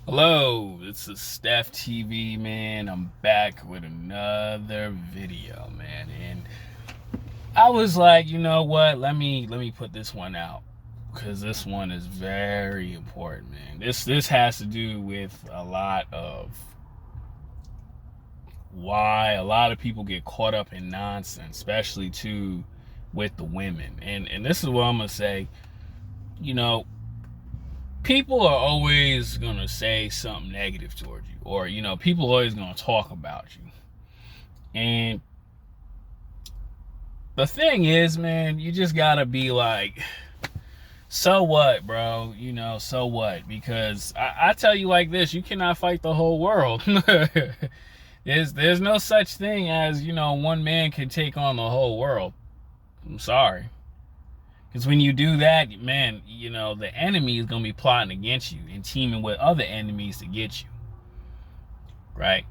Hello, this is Steph TV, man. I'm back with another video, man. And I was like, you know what? Let me put this one out because this one is very important, man. This has to do with a lot of why a lot of people get caught up in nonsense, especially too with the women. And this is what I'm gonna say. You know, people are always gonna say something negative towards you, or people are always gonna talk about you. And the thing is, man, you just gotta be like, so what, bro? So what? Because I tell you like this, you cannot fight the whole world. There's no such thing as, one man can take on the whole world. I'm sorry. Because when you do that, man, the enemy is going to be plotting against you and teaming with other enemies to get you. Right?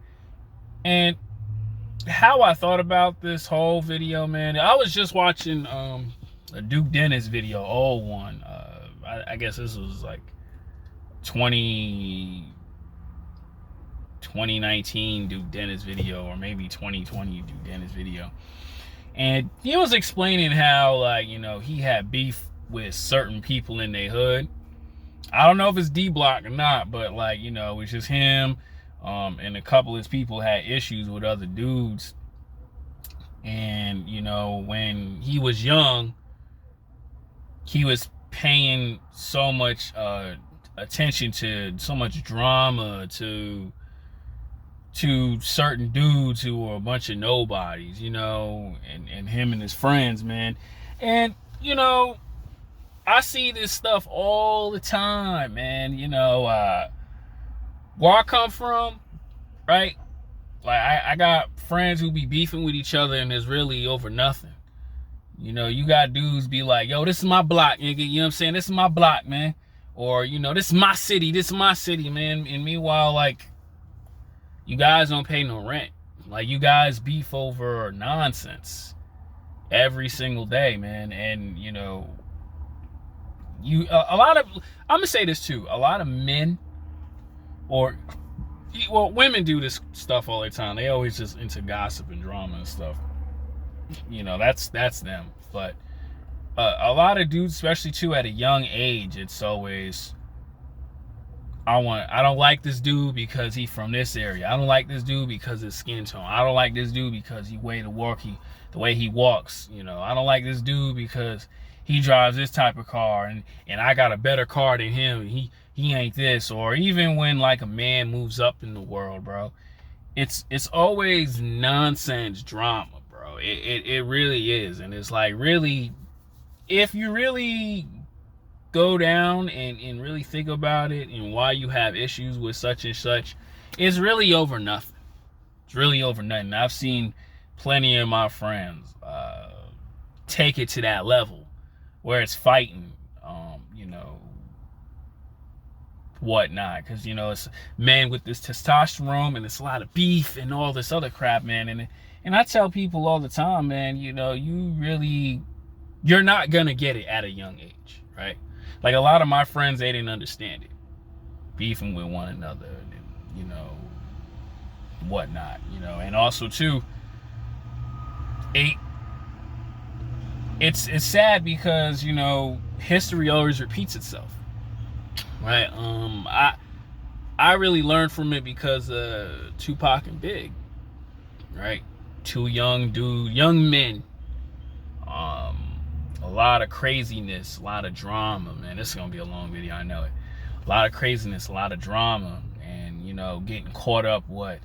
And how I thought about this whole video, man, I was just watching a Duke Dennis video, old one. I guess this was like 2019 Duke Dennis video, or maybe 2020 Duke Dennis video. And he was explaining how, like, he had beef with certain people in their hood. I don't know if it's D Block or not, but, like, it's just him. And a couple of his people had issues with other dudes. And, when he was young, he was paying so much attention to so much drama to certain dudes who were a bunch of nobodies, and him and his friends, man. And, I see this stuff all the time, man. Where I come from, right? Like, I got friends who be beefing with each other, and it's really over nothing. You got dudes be like, yo, this is my block, nigga. You know what I'm saying? This is my block, man. Or, this is my city. This is my city, man. And meanwhile, like, you guys don't pay no rent. Like, you guys beef over nonsense every single day, man. And, a lot of, I'm going to say this too. A lot of men, women do this stuff all the time. They always just into gossip and drama and stuff. That's them. But a lot of dudes, especially too at a young age, it's always, I don't like this dude because he from this area. I don't like this dude because his skin tone. I don't like this dude because the way he walks. I don't like this dude because he drives this type of car, and I got a better car than him. He ain't this. Or even when, like, a man moves up in the world, bro, it's always nonsense drama, bro. It really is. And it's like, really, if you really go down and really think about it and why you have issues with such and such, it's really over nothing. It's really over nothing. I've seen plenty of my friends take it to that level where it's fighting, whatnot. Because, it's men with this testosterone, and it's a lot of beef and all this other crap, man. And I tell people all the time, man, you're not going to get it at a young age, right? Like, a lot of my friends, they didn't understand it. Beefing with one another and, whatnot, And also, too, it's sad because, history always repeats itself, right? I really learned from it because Tupac and Big, right? Two young men. A lot of craziness, a lot of drama, man. This is gonna be a long video, I know it. A lot of craziness, a lot of drama, and getting caught up what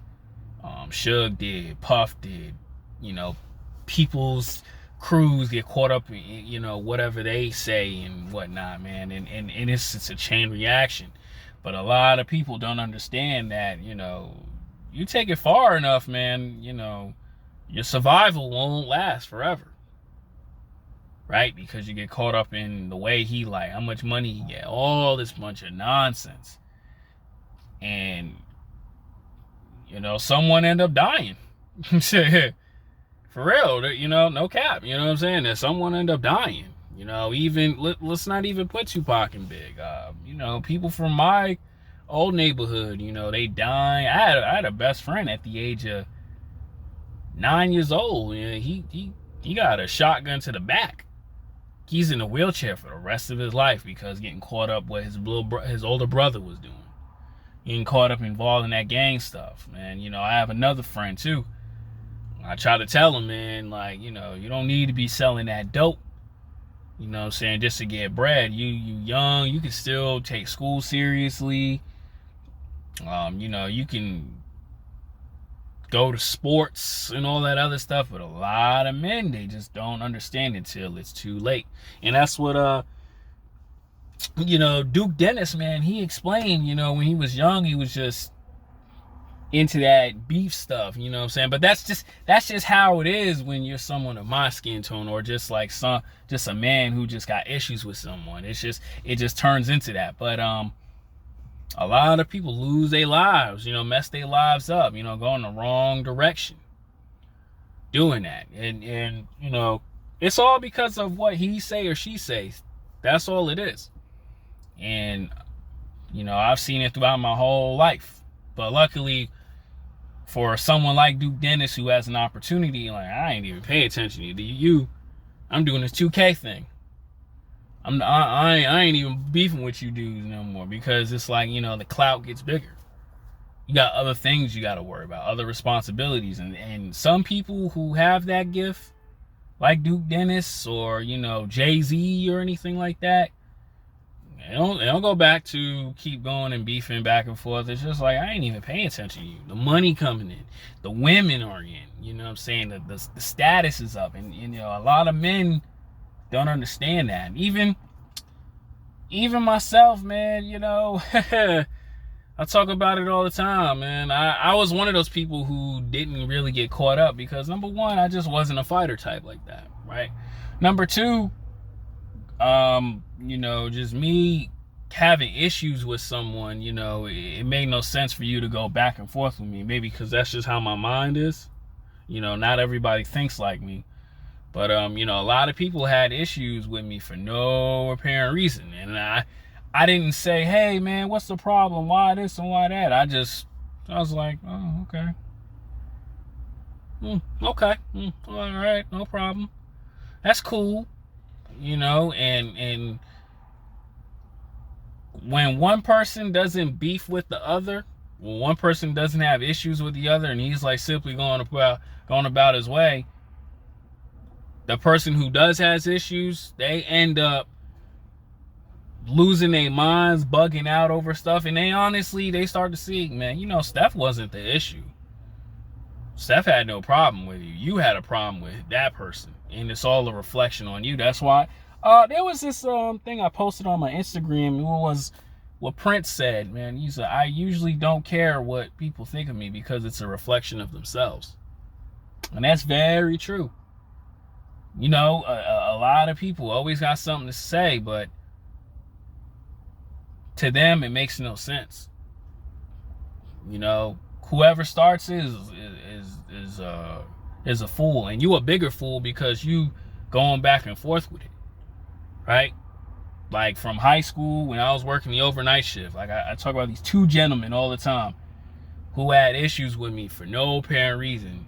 Suge did, Puff did. People's crews get caught up in whatever they say and whatnot, man. And it's a chain reaction. But a lot of people don't understand that, you take it far enough, man, your survival won't last forever. Right? Because you get caught up in the way he, like, how much money he get, all this bunch of nonsense. And, someone end up dying. For real, no cap. You know what I'm saying? That someone end up dying. Even let's not even put Tupac and Big. People from my old neighborhood, you know, they dying. I had a best friend at the age of 9 years old. You know, he got a shotgun to the back. He's in a wheelchair for the rest of his life because getting caught up what his older brother was doing. Getting caught up involved in that gang stuff, man. You know, I have another friend too. I try to tell him, man, like, you know, you don't need to be selling that dope, you know what I'm saying, just to get bread. You young, you can still take school seriously. You know, you can go to sports and all that other stuff, but a lot of men, they just don't understand until it's too late. And that's what you know, Duke Dennis, man, he explained, you know, when he was young, he was just into that beef stuff, you know what I'm saying? But that's just how it is when you're someone of my skin tone, or just like just a man who just got issues with someone. It just turns into that. But a lot of people lose their lives, you know, mess their lives up, you know, go in the wrong direction doing that. And you know, it's all because of what he say or she says. That's all it is. And you know, I've seen it throughout my whole life. But luckily for someone like Duke Dennis, who has an opportunity, like, I ain't even pay attention to you. I'm doing this 2K thing. I ain't even beefing with you dudes no more, because it's like, you know, the clout gets bigger. You got other things you got to worry about, other responsibilities. And some people who have that gift, like Duke Dennis or, you know, Jay-Z or anything like that, they don't go back to keep going and beefing back and forth. It's just like, I ain't even paying attention to you. The money coming in, the women are in, you know what I'm saying? The status is up. And you know, a lot of men don't understand that. Even myself, man, you know, I talk about it all the time, man. I was one of those people who didn't really get caught up because, number one, I just wasn't a fighter type like that, right? Number two, you know, just me having issues with someone, you know, it made no sense for you to go back and forth with me. Maybe because that's just how my mind is. You know, not everybody thinks like me. But, you know, a lot of people had issues with me for no apparent reason. And I didn't say, hey, man, what's the problem? Why this and why that? I was like, oh, okay. Okay. All right. No problem. That's cool. You know, and when one person doesn't beef with the other, when one person doesn't have issues with the other, and he's like simply going about his way, the person who does has issues, they end up losing their minds, bugging out over stuff, and they start to see, man, you know, Steph wasn't the issue. Steph had no problem with you. You had a problem with that person, and it's all a reflection on you. That's why there was this thing I posted on my Instagram. It was what Prince said, man. He said, I usually don't care what people think of me because it's a reflection of themselves. And that's very true. You know, a lot of people always got something to say, but to them it makes no sense. You know, whoever starts is a fool, and you a bigger fool because you going back and forth with it, right? Like from high school when I was working the overnight shift, like I talk about these two gentlemen all the time who had issues with me for no apparent reason,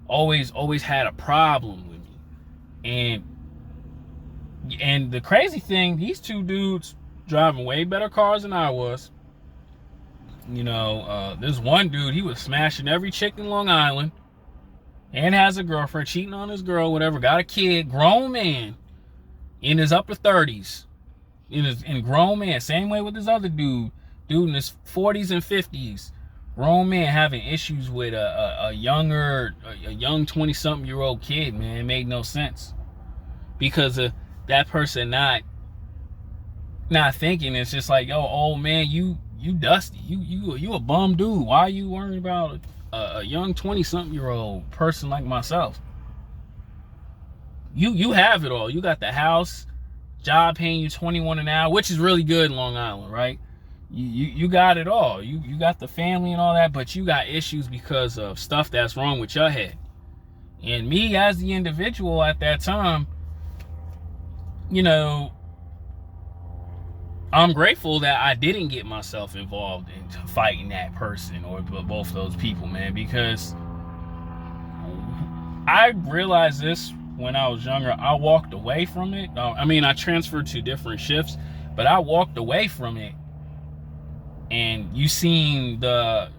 always had a problem with me, and the crazy thing, these two dudes driving way better cars than I was. You know, this one dude, he was smashing every chick in Long Island and has a girlfriend, cheating on his girl, whatever, got a kid, grown man in his upper 30s, in grown man. Same way with this other dude in his 40s and 50s, grown man having issues with a young 20-something-year-old kid, man. It made no sense because of that person not thinking. It's just like, yo, old man, you dusty, you a bum dude. Why are you worrying about a young 20-something-year-old person like myself? You have it all. You got the house, job paying you $21 an hour, which is really good in Long Island, right? You got it all. You got the family and all that, but you got issues because of stuff that's wrong with your head. And me as the individual at that time, you know, I'm grateful that I didn't get myself involved in fighting that person or both those people, man, because I realized this when I was younger. I walked away from it. I mean, I transferred to different shifts, but I walked away from it. And you seen the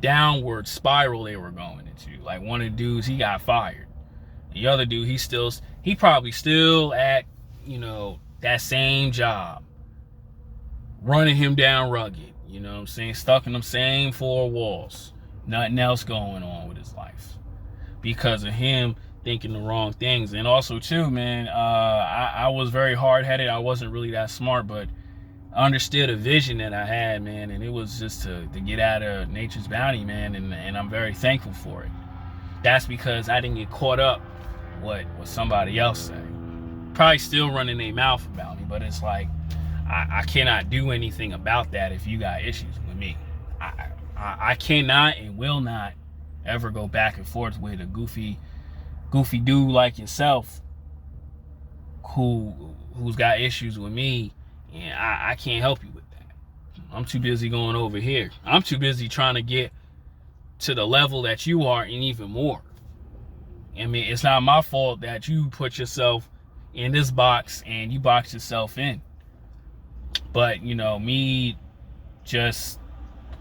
downward spiral they were going into. Like, one of the dudes, he got fired. The other dude, he probably still at, that same job, running him down rugged. You know what I'm saying? Stuck in them same four walls. Nothing else going on with his life because of him thinking the wrong things. And also too, man, I was very hard-headed. I wasn't really that smart, but I understood a vision that I had, man, and it was just to get out of nature's bounty, man, and I'm very thankful for it. That's because I didn't get caught up what somebody else said. Probably still running their mouth about me, but it's like I cannot do anything about that if you got issues with me. I cannot and will not ever go back and forth with a goofy dude like yourself who's got issues with me, and I can't help you with that. I'm too busy going over here. I'm too busy trying to get to the level that you are and even more. I mean, it's not my fault that you put yourself in this box and you box yourself in. But, me just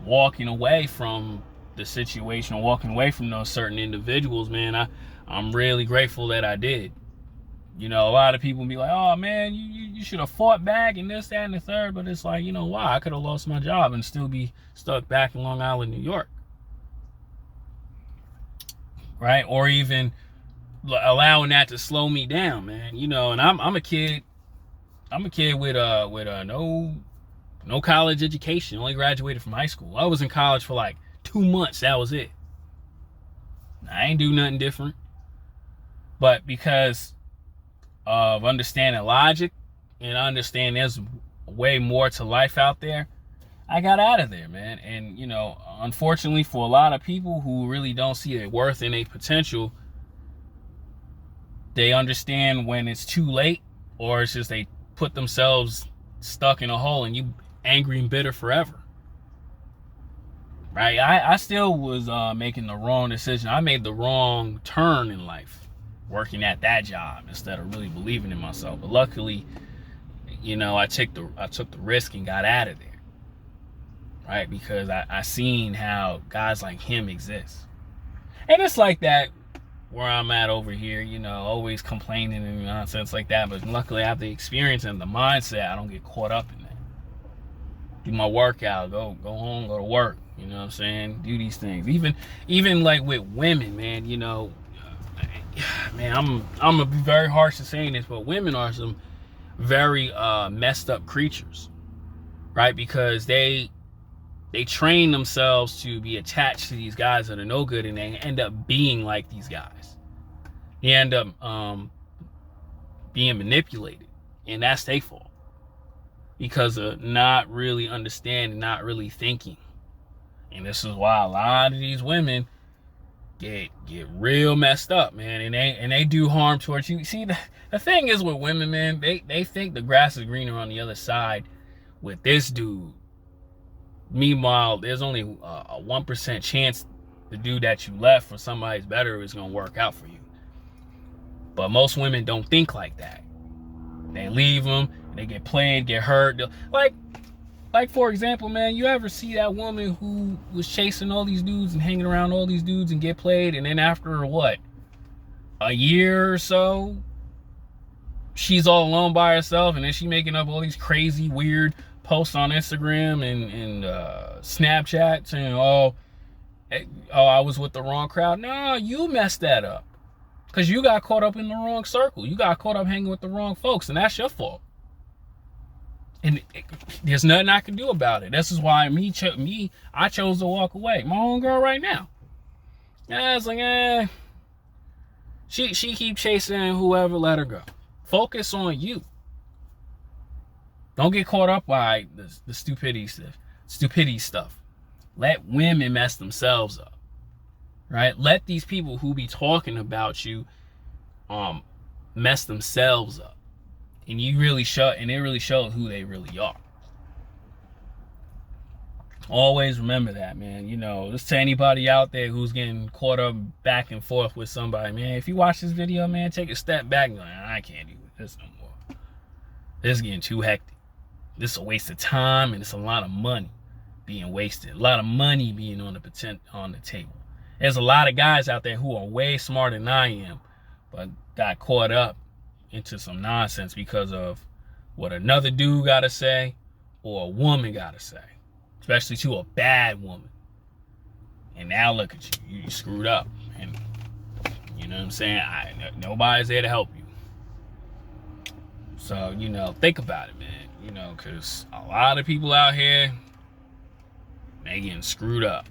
walking away from the situation or walking away from those certain individuals, man, I'm really grateful that I did. A lot of people be like, oh, man, you should have fought back and this, that, and the third. But it's like, why? I could have lost my job and still be stuck back in Long Island, New York. Right? Or even allowing that to slow me down, man. And I'm a kid. I'm a kid with no college education. Only graduated from high school. I was in college for like 2 months. That was it. I ain't do nothing different. But because of understanding logic and understanding there's way more to life out there, I got out of there, man. And unfortunately for a lot of people who really don't see their worth and their potential, they understand when it's too late, or it's just they put themselves stuck in a hole and you angry and bitter forever. Right? I still was making the wrong decision. I made the wrong turn in life, working at that job instead of really believing in myself. But luckily, I took the risk and got out of there. Right? Because I seen how guys like him exist. And it's like that where I'm at over here, always complaining and nonsense like that. But luckily I have the experience and the mindset. I don't get caught up in that. Do my workout, go home, go to work. You know what I'm saying? Do these things. Even like with women, man, man, I'm gonna be very harsh in saying this, but women are some very messed up creatures, right? Because they train themselves to be attached to these guys that are no good, and they end up being like these guys. They end up being manipulated, and that's their fault because of not really understanding, not really thinking. And this is why a lot of these women get real messed up, man, and they do harm towards you. See, the thing is with women, man, they think the grass is greener on the other side with this dude. Meanwhile, there's only a 1% chance the dude that you left for somebody's better is gonna work out for you. But most women don't think like that. They leave them, they get played, get hurt. Like for example, man, you ever see that woman who was chasing all these dudes and hanging around all these dudes and get played, and then after what, a year or so, she's all alone by herself, and then she making up all these crazy, weird posts on Instagram and Snapchat saying, oh, I was with the wrong crowd. No, you messed that up because you got caught up in the wrong circle. You got caught up hanging with the wrong folks, and that's your fault. And there's nothing I can do about it. This is why I chose to walk away. My homegirl right now. And I was like, she keep chasing whoever, let her go. Focus on you. Don't get caught up by the stupidity stuff. Let women mess themselves up. Right? Let these people who be talking about you mess themselves up. And it really shows who they really are. Always remember that, man. You know, just to anybody out there who's getting caught up back and forth with somebody, man, if you watch this video, man, take a step back and go, I can't do this no more. This is getting too hectic. This is a waste of time, and it's a lot of money being wasted. A lot of money being on the table. There's a lot of guys out there who are way smarter than I am, but got caught up into some nonsense because of what another dude got to say or a woman got to say. Especially to a bad woman. And now look at you. You screwed up. And you know what I'm saying? Nobody's there to help you. So, you know, think about it, man. You know, because a lot of people out here, they getting screwed up.